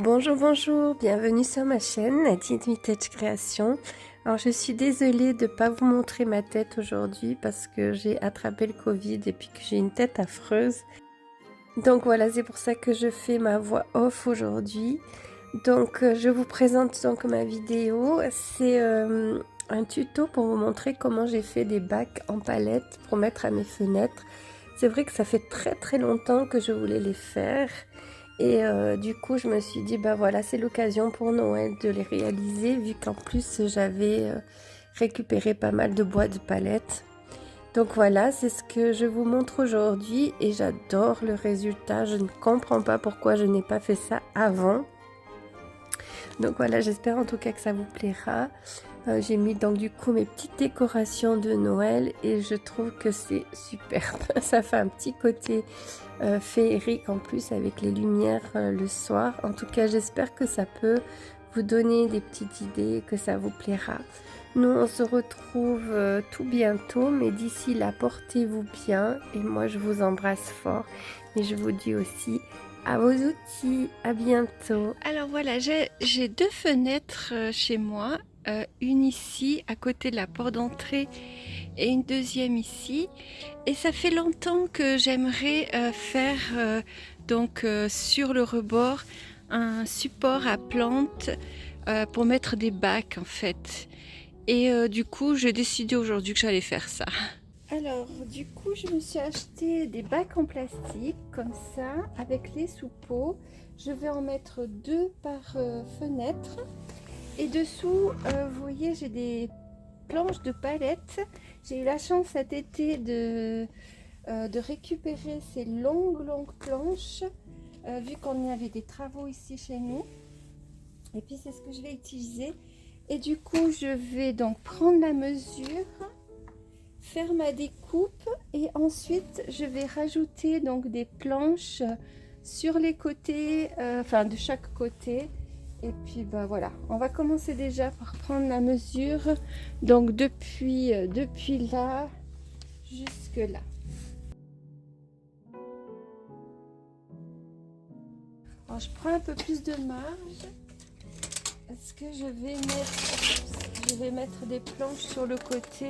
Bonjour, bonjour, bienvenue sur ma chaîne Nadine Vintage Création. Alors je suis désolée de ne pas vous montrer ma tête aujourd'hui parce que j'ai attrapé le Covid et puis que j'ai une tête affreuse. Donc voilà, c'est pour ça que je fais ma voix off aujourd'hui. Donc je vous présente donc ma vidéo. C'est un tuto pour vous montrer comment j'ai fait des bacs en palette pour mettre à mes fenêtres. C'est vrai que ça fait très longtemps que je voulais les faire. Et du coup, je me suis dit, bah voilà, c'est l'occasion pour Noël de les réaliser, vu qu'en plus, j'avais récupéré pas mal de bois de palettes. Donc voilà, c'est ce que je vous montre aujourd'hui et j'adore le résultat. Je ne comprends pas pourquoi je n'ai pas fait ça avant. Donc voilà, j'espère en tout cas que ça vous plaira. J'ai mis donc du coup mes petites décorations de Noël et je trouve que c'est superbe. Ça fait un petit côté féerique en plus avec les lumières le soir. En tout cas, j'espère que ça peut vous donner des petites idées, que ça vous plaira. Nous, on se retrouve tout bientôt, mais d'ici là, portez-vous bien et moi, je vous embrasse fort. Et je vous dis aussi à vos outils, à bientôt. Alors voilà, j'ai deux fenêtres chez moi, une ici à côté de la porte d'entrée et une deuxième ici. Et ça fait longtemps que j'aimerais faire donc sur le rebord un support à plantes pour mettre des bacs en fait. Et du coup, j'ai décidé aujourd'hui que j'allais faire ça. Alors, du coup, je me suis acheté des bacs en plastique comme ça, avec les sous-pots. Je vais en mettre deux par fenêtre. Et dessous, vous voyez, j'ai des planches de palettes. J'ai eu la chance cet été de récupérer ces longues planches, vu qu'on y avait des travaux ici chez nous. Et puis, c'est ce que je vais utiliser. Et du coup, je vais donc prendre la mesure, faire ma découpe et ensuite je vais rajouter donc des planches sur les côtés, enfin de chaque côté. Et puis bah voilà, on va commencer déjà par prendre la mesure, donc depuis là jusque là. Alors je prends un peu plus de marge parce que je vais mettre des planches sur le côté.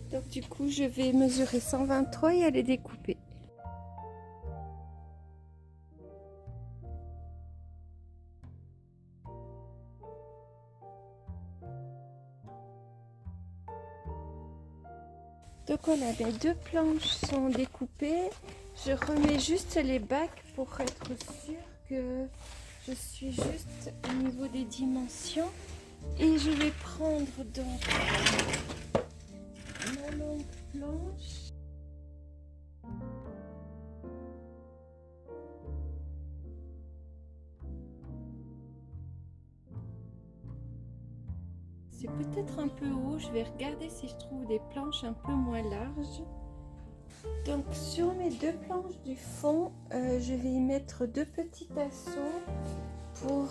Donc du coup, je vais mesurer 123 et aller découper. Donc voilà, mes deux planches sont découpées. Je remets juste les bacs pour être sûre que je suis juste au niveau des dimensions. Et je vais prendre donc ma longue planche. C'est peut-être un peu haut, je vais regarder si je trouve des planches un peu moins larges. Donc sur mes deux planches du fond, je vais y mettre deux petits tasseaux pour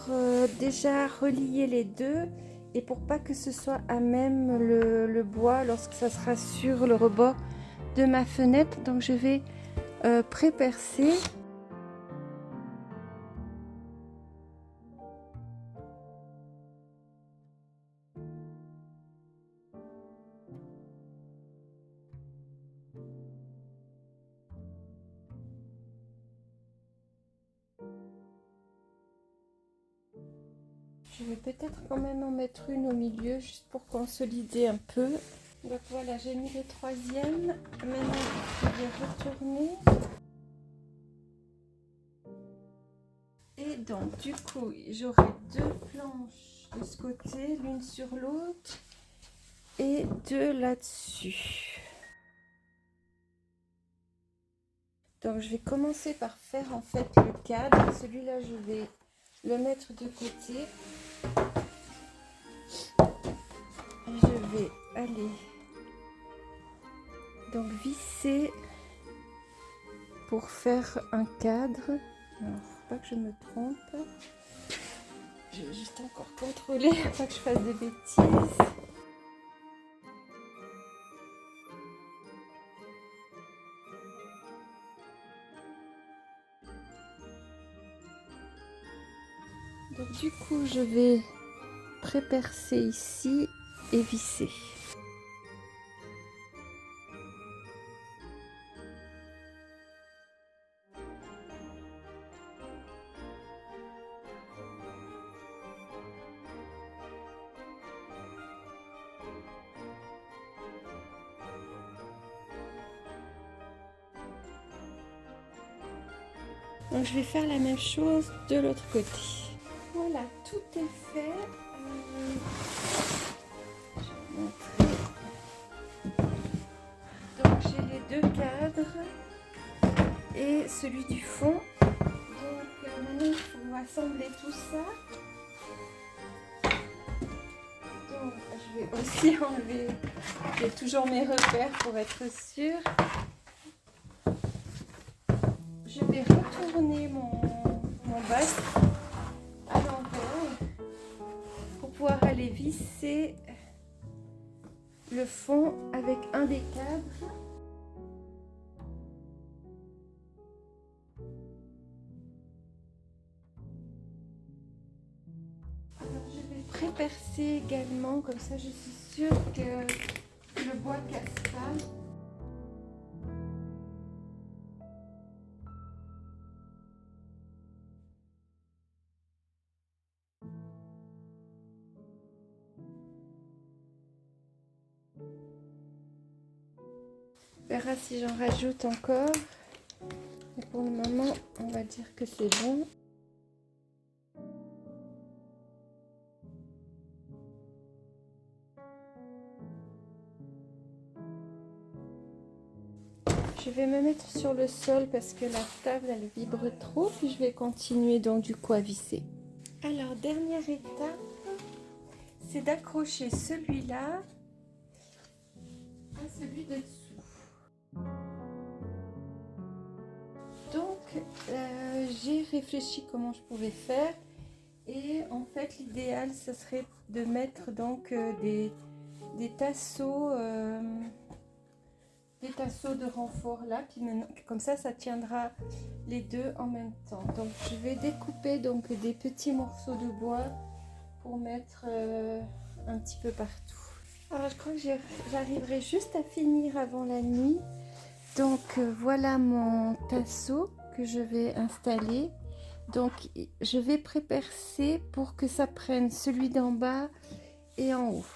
déjà relier les deux et pour pas que ce soit à même le bois lorsque ça sera sur le rebord de ma fenêtre. Donc je vais pré-percer. Je vais peut-être quand même en mettre une au milieu juste pour consolider un peu. Donc voilà, j'ai mis le troisième. Maintenant, je vais retourner. Et donc, du coup, j'aurai deux planches de ce côté, l'une sur l'autre et deux là-dessus. Donc, je vais commencer par faire en fait le cadre. Celui-là, je vais le mettre de côté. Et je vais aller donc visser pour faire un cadre. Alors, faut pas que je me trompe. Je vais juste encore contrôler, pas que je fasse des bêtises. Donc du coup, je vais pré-percer ici et visser. Donc je vais faire la même chose de l'autre côté. Voilà, tout est fait. Je vais montrer. Donc j'ai les deux cadres et celui du fond. Donc maintenant il faut assembler tout ça. Donc je vais aussi enlever, j'ai toujours mes repères pour être sûre. Je vais retourner mon basque à l'envers pour pouvoir aller visser le fond avec un des cadres. Alors je vais pré-percer également, comme ça je suis sûre que le bois casse pas. On verra si j'en rajoute encore. Mais pour le moment, on va dire que c'est bon. Je vais me mettre sur le sol parce que la table elle vibre trop, puis je vais continuer donc du coup à visser. Alors dernière étape, c'est d'accrocher celui-là à celui de dessous. Donc j'ai réfléchi comment je pouvais faire et en fait l'idéal ce serait de mettre donc des tasseaux. Des tasseaux de renfort là, puis maintenant, comme ça tiendra les deux en même temps. Donc je vais découper donc des petits morceaux de bois pour mettre un petit peu partout. Alors je crois que j'arriverai juste à finir avant la nuit. Donc voilà mon tasseau que je vais installer. Donc je vais pré-percer pour que ça prenne celui d'en bas et en haut.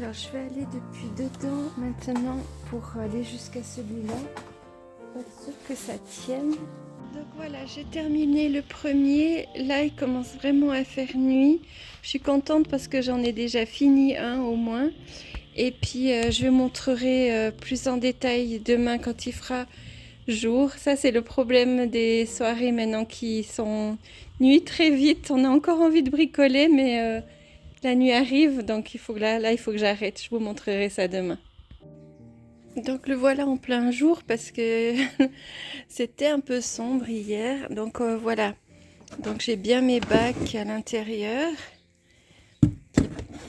Alors je vais aller depuis dedans maintenant pour aller jusqu'à celui-là, pour être sûr que ça tienne. Donc voilà, j'ai terminé le premier. Là il commence vraiment à faire nuit. Je suis contente parce que j'en ai déjà fini un au moins. Et puis je vous montrerai plus en détail demain quand il fera jour. Ça c'est le problème des soirées maintenant qui sont nuit très vite. On a encore envie de bricoler mais la nuit arrive, donc il faut que là, il faut que j'arrête. Je vous montrerai ça demain. Donc le voilà en plein jour parce que c'était un peu sombre hier. Donc voilà. Donc j'ai bien mes bacs à l'intérieur.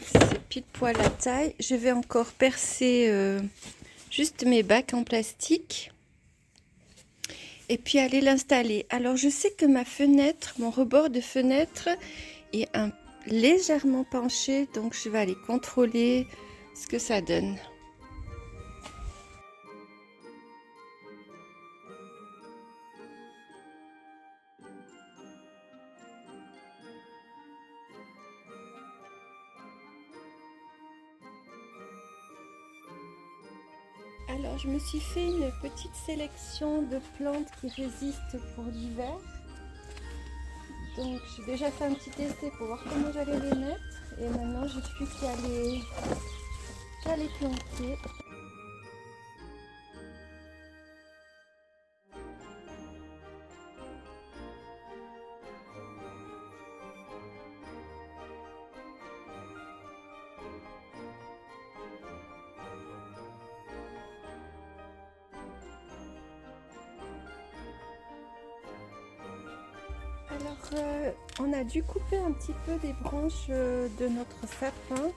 C'est pile poil la taille. Je vais encore percer juste mes bacs en plastique. Et puis aller l'installer. Alors je sais que ma fenêtre, mon rebord de fenêtre est légèrement penché, donc je vais aller contrôler ce que ça donne. Alors je me suis fait une petite sélection de plantes qui résistent pour l'hiver. Donc j'ai déjà fait un petit essai pour voir comment j'allais les mettre. Et maintenant j'ai plus qu'à les planter. Alors, on a dû couper un petit peu des branches de notre sapin.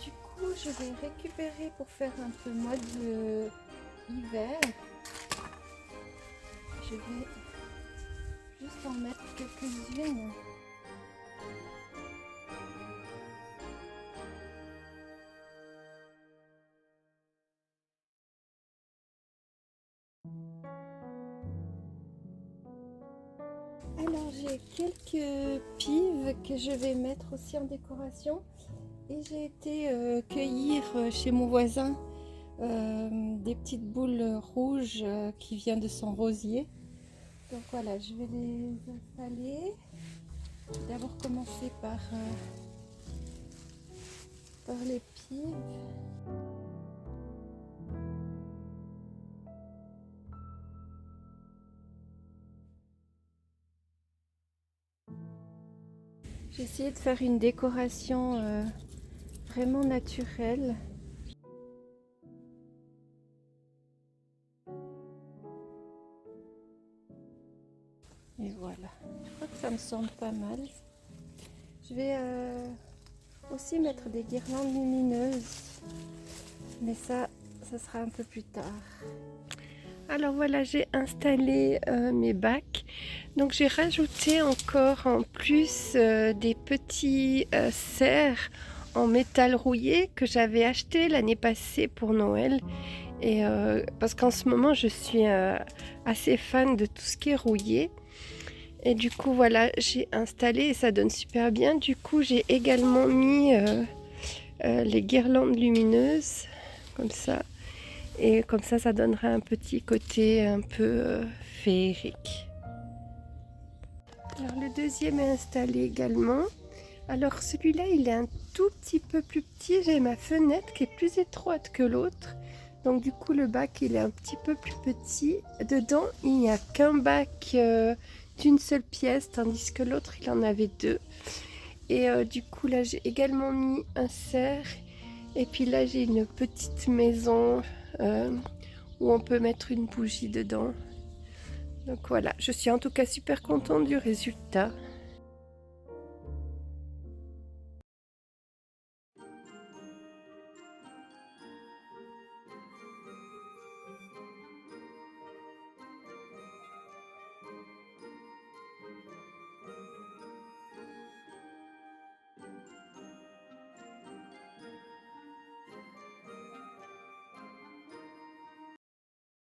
Du coup, je vais récupérer pour faire un peu mode hiver. Je vais juste en mettre quelques-unes. Alors j'ai quelques pives que je vais mettre aussi en décoration et j'ai été cueillir chez mon voisin des petites boules rouges qui viennent de son rosier. Donc voilà, je vais les installer. D'abord commencer par les pives. J'ai essayé de faire une décoration vraiment naturelle. Et voilà, je crois que ça me semble pas mal. Je vais aussi mettre des guirlandes lumineuses, mais ça sera un peu plus tard. Alors voilà, j'ai installé mes bacs. Donc j'ai rajouté encore en plus des petits serres en métal rouillé que j'avais acheté l'année passée pour Noël. Et parce qu'en ce moment je suis assez fan de tout ce qui est rouillé. Et du coup voilà, j'ai installé et ça donne super bien. Du coup j'ai également mis les guirlandes lumineuses comme ça. Et comme ça donnera un petit côté un peu féerique. Alors le deuxième est installé également. Alors celui-là il est un tout petit peu plus petit. J'ai ma fenêtre qui est plus étroite que l'autre. Donc du coup le bac il est un petit peu plus petit. Dedans il n'y a qu'un bac d'une seule pièce, tandis que l'autre il en avait deux. Et du coup là j'ai également mis un cerf. Et puis là j'ai une petite maison où on peut mettre une bougie dedans. Donc voilà, je suis en tout cas super contente du résultat.